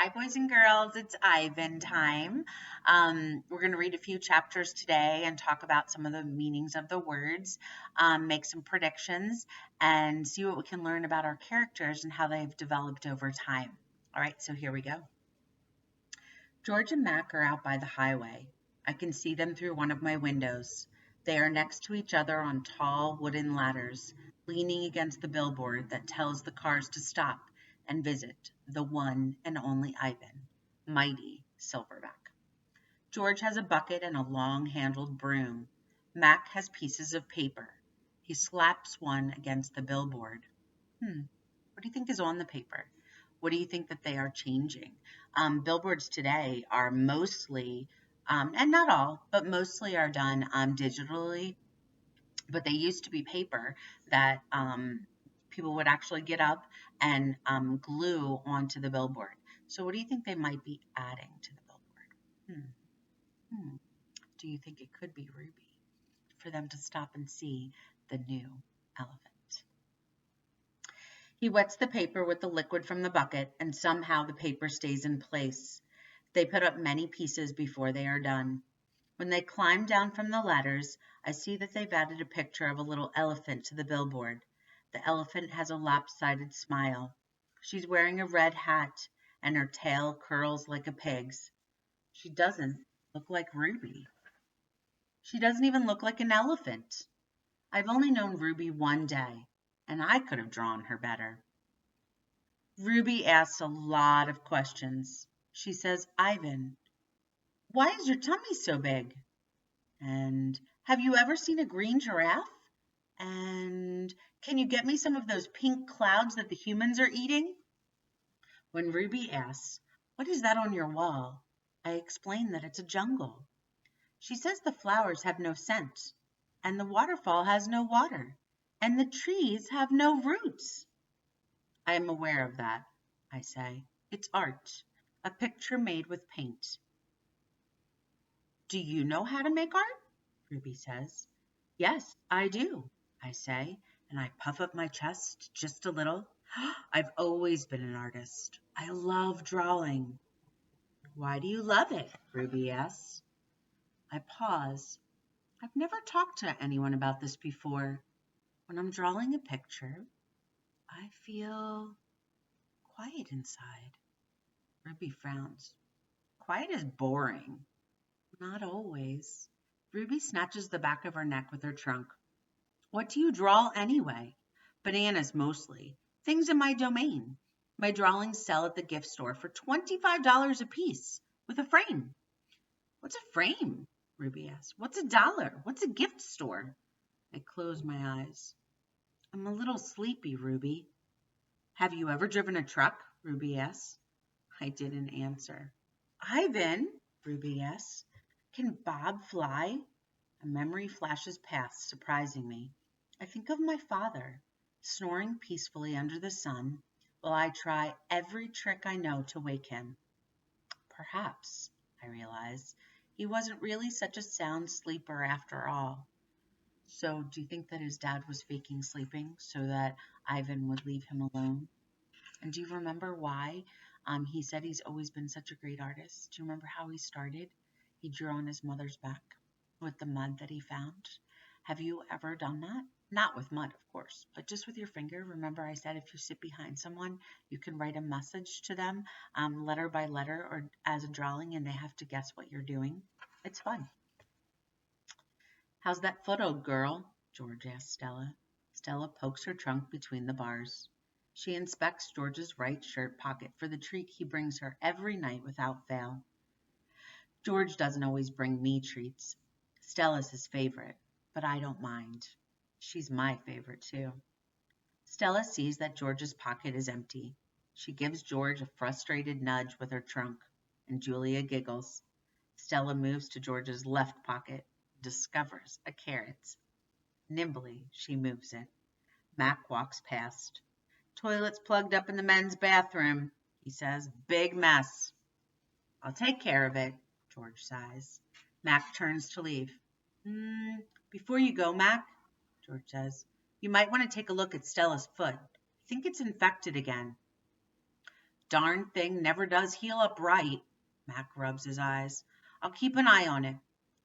Hi, boys and girls. It's Ivan time. We're going to read a few chapters today and talk about some of the meanings of the words, make some predictions, and see what we can learn about our characters and how they've developed over time. All right, so here we go. George and Mac are out by the highway. I can see them through one of my windows. They are next to each other on tall wooden ladders, leaning against the billboard that tells the cars to stop and visit the one and only Ivan, mighty Silverback. George has a bucket and a long-handled broom. Mac has pieces of paper. He slaps one against the billboard. What do you think is on the paper? What do you think that they are changing? Billboards today are mostly, and not all, but mostly are done digitally. But they used to be paper that people would actually get up and glue onto the billboard. So what do you think they might be adding to the billboard? Do you think it could be Ruby for them to stop and see the new elephant? He wets the paper with the liquid from the bucket, and somehow the paper stays in place. They put up many pieces before they are done. When they climb down from the ladders, I see that they've added a picture of a little elephant to the billboard. The elephant has a lopsided smile. She's wearing a red hat, and her tail curls like a pig's. She doesn't look like Ruby. She doesn't even look like an elephant. I've only known Ruby one day, and I could have drawn her better. Ruby asks a lot of questions. She says, Ivan, why is your tummy so big? And have you ever seen a green giraffe? And can you get me some of those pink clouds that the humans are eating? When Ruby asks, what is that on your wall? I explain that it's a jungle. She says the flowers have no scent, and the waterfall has no water, and the trees have no roots. I am aware of that, I say. It's art, a picture made with paint. Do you know how to make art? Ruby says. Yes, I do, I say, and I puff up my chest just a little. I've always been an artist. I love drawing. Why do you love it? Ruby asks. I pause. I've never talked to anyone about this before. When I'm drawing a picture, I feel quiet inside. Ruby frowns. Quiet is boring. Not always. Ruby snatches the back of her neck with her trunk. What do you draw anyway? Bananas mostly. Things in my domain. My drawings sell at the gift store for $25 a piece with a frame. What's a frame? Ruby asks. What's $1? What's a gift store? I close my eyes. I'm a little sleepy, Ruby. Have you ever driven a truck? Ruby asks. I didn't answer. Ivan, Ruby asks, can Bob fly? A memory flashes past, surprising me. I think of my father, snoring peacefully under the sun, while I try every trick I know to wake him. Perhaps, I realize, he wasn't really such a sound sleeper after all. So do you think that his dad was faking sleeping so that Ivan would leave him alone? And do you remember why he said he's always been such a great artist? Do you remember how he started? He drew on his mother's back with the mud that he found. Have you ever done that? Not with mud, of course, but just with your finger. Remember I said if you sit behind someone, you can write a message to them, letter by letter or as a drawing, and they have to guess what you're doing. It's fun. How's that photo, girl? George asks Stella. Stella pokes her trunk between the bars. She inspects George's right shirt pocket for the treat he brings her every night without fail. George doesn't always bring me treats. Stella's his favorite, but I don't mind. She's my favorite, too. Stella sees that George's pocket is empty. She gives George a frustrated nudge with her trunk, and Julia giggles. Stella moves to George's left pocket, discovers a carrot. Nimbly, she moves it. Mac walks past. Toilet's plugged up in the men's bathroom, he says. Big mess. I'll take care of it, George sighs. Mac turns to leave. Before you go, Mac, George says, you might want to take a look at Stella's foot. I think it's infected again. darn thing never does heal up right. Mac rubs his eyes. I'll keep an eye on it.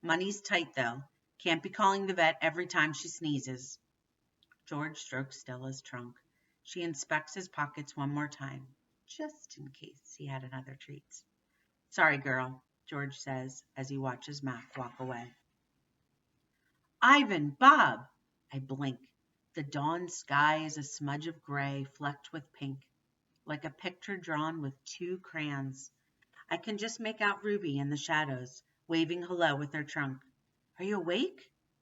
Money's tight, though. Can't be calling the vet every time she sneezes. George strokes Stella's trunk. She inspects his pockets one more time, just in case he had another treat. Sorry, girl, George says as he watches Mac walk away. Ivan, Bob! I blink. The dawn sky is a smudge of gray flecked with pink, like a picture drawn with two crayons. I can just make out Ruby in the shadows, waving hello with her trunk. Are you awake?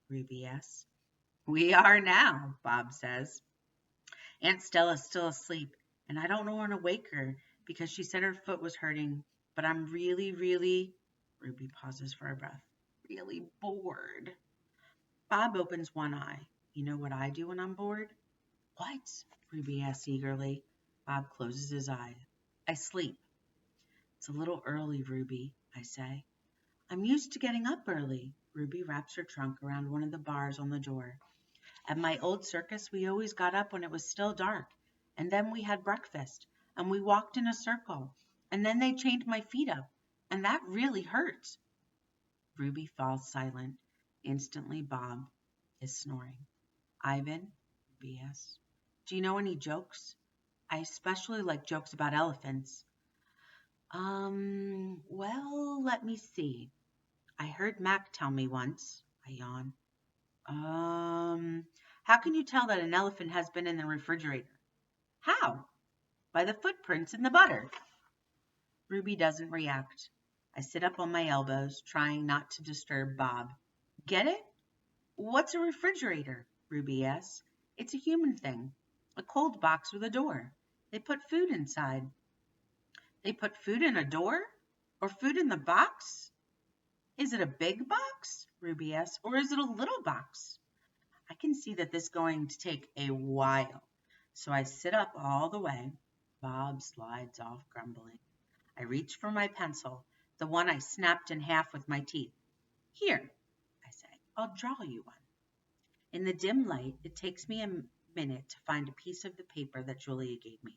Ruby asks. We are now, Bob says. Aunt Stella's still asleep, and I don't want to wake her because she said her foot was hurting, but I'm really, Ruby pauses for a breath, really bored. Bob opens one eye. You know what I do when I'm bored? What? Ruby asks eagerly. Bob closes his eye. I sleep. It's a little early, Ruby, I say. I'm used to getting up early. Ruby wraps her trunk around one of the bars on the door. At my old circus, we always got up when it was still dark, and then we had breakfast, and we walked in a circle, and then they chained my feet up, and that really hurts. Ruby falls silent. Instantly, Bob is snoring. Ivan, Ruby asks, do you know any jokes? I especially like jokes about elephants. Well, let me see. I heard Mac tell me once. I yawn. How can you tell that an elephant has been in the refrigerator? How? By the footprints in the butter. Ruby doesn't react. I sit up on my elbows, trying not to disturb Bob. Get it? What's a refrigerator? Ruby asks. It's a human thing. A cold box with a door. They put food inside. They put food in a door? Or food in the box? Is it a big box? Ruby asks. Or is it a little box? I can see that this is going to take a while, so I sit up all the way. Bob slides off grumbling. I reach for my pencil, the one I snapped in half with my teeth. Here, I say, I'll draw you one. In the dim light, it takes me a minute to find a piece of the paper that Julia gave me.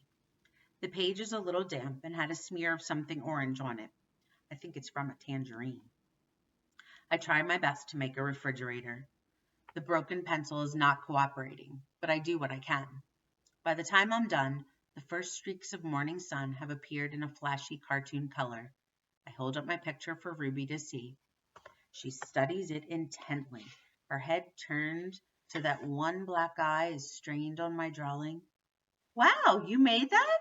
The page is a little damp and had a smear of something orange on it. I think it's from a tangerine. I try my best to make a refrigerator. The broken pencil is not cooperating, but I do what I can. By the time I'm done, the first streaks of morning sun have appeared in a flashy cartoon color. I hold up my picture for Ruby to see. She studies it intently, her head turned so that one black eye is strained on my drawing. Wow, you made that?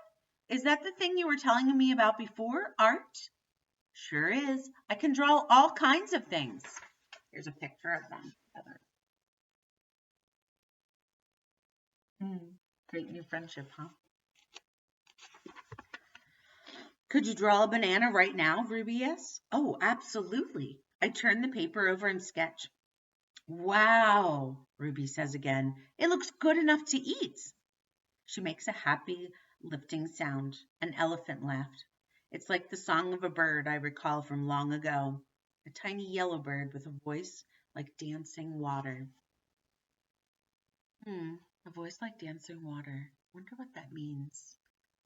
Is that the thing you were telling me about before, art? Sure is. I can draw all kinds of things. Here's a picture of them together. Great new friendship, huh? Could you draw a banana right now, Ruby asks? Oh, absolutely. I turn the paper over and sketch. Wow, Ruby says again. It looks good enough to eat. She makes a happy, lifting sound. An elephant laughed. It's like the song of a bird I recall from long ago. A tiny yellow bird with a voice like dancing water. A voice like dancing water. Wonder what that means.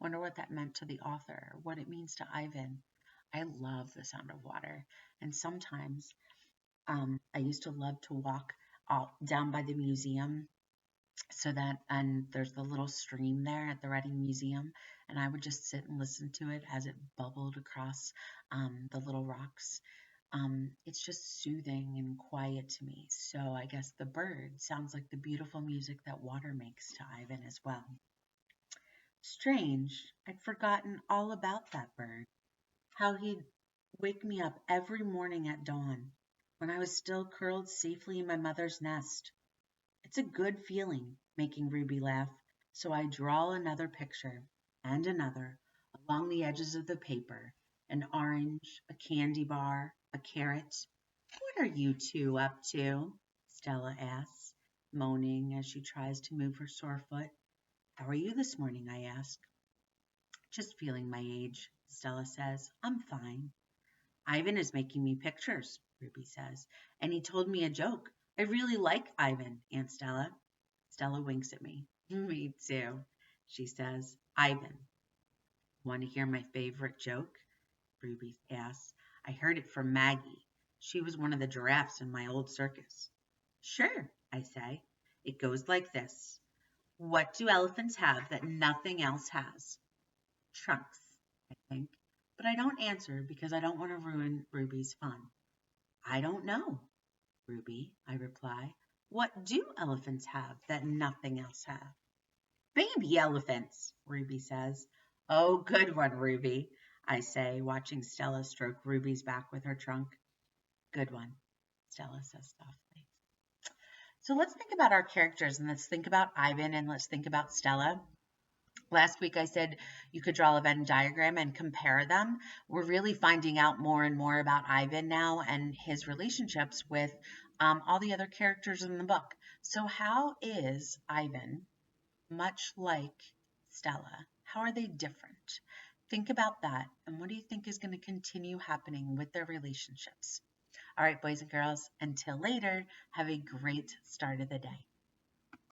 Wonder what that meant to the author, what it means to Ivan. I love the sound of water. And sometimes I used to love to walk down by the museum and there's the little stream there at the Reading Museum, and I would just sit and listen to it as it bubbled across the little rocks. It's just soothing and quiet to me. So I guess the bird sounds like the beautiful music that water makes to Ivan as well. Strange, I'd forgotten all about that bird. How he'd wake me up every morning at dawn, when I was still curled safely in my mother's nest. It's a good feeling, making Ruby laugh, so I draw another picture, and another, along the edges of the paper. An orange, a candy bar, a carrot. What are you two up to? Stella asks, moaning as she tries to move her sore foot. How are you this morning? I ask. Just feeling my age, Stella says. I'm fine. Ivan is making me pictures, Ruby says, and he told me a joke. I really like Ivan, Aunt Stella. Stella winks at me. Me too, she says. Ivan. Want to hear my favorite joke? Ruby asks. I heard it from Maggie. She was one of the giraffes in my old circus. Sure, I say. It goes like this. What do elephants have that nothing else has? Trunks, I think. But I don't answer because I don't want to ruin Ruby's fun. I don't know, Ruby, I reply. What do elephants have that nothing else has? Baby elephants, Ruby says. Oh, good one, Ruby, I say, watching Stella stroke Ruby's back with her trunk. Good one, Stella says softly. So let's think about our characters, and let's think about Ivan, and let's think about Stella. Last week I said you could draw a Venn diagram and compare them. We're really finding out more and more about Ivan now and his relationships with all the other characters in the book. So how is Ivan much like Stella? How are they different? Think about that, and what do you think is going to continue happening with their relationships? All right, boys and girls, until later, have a great start of the day.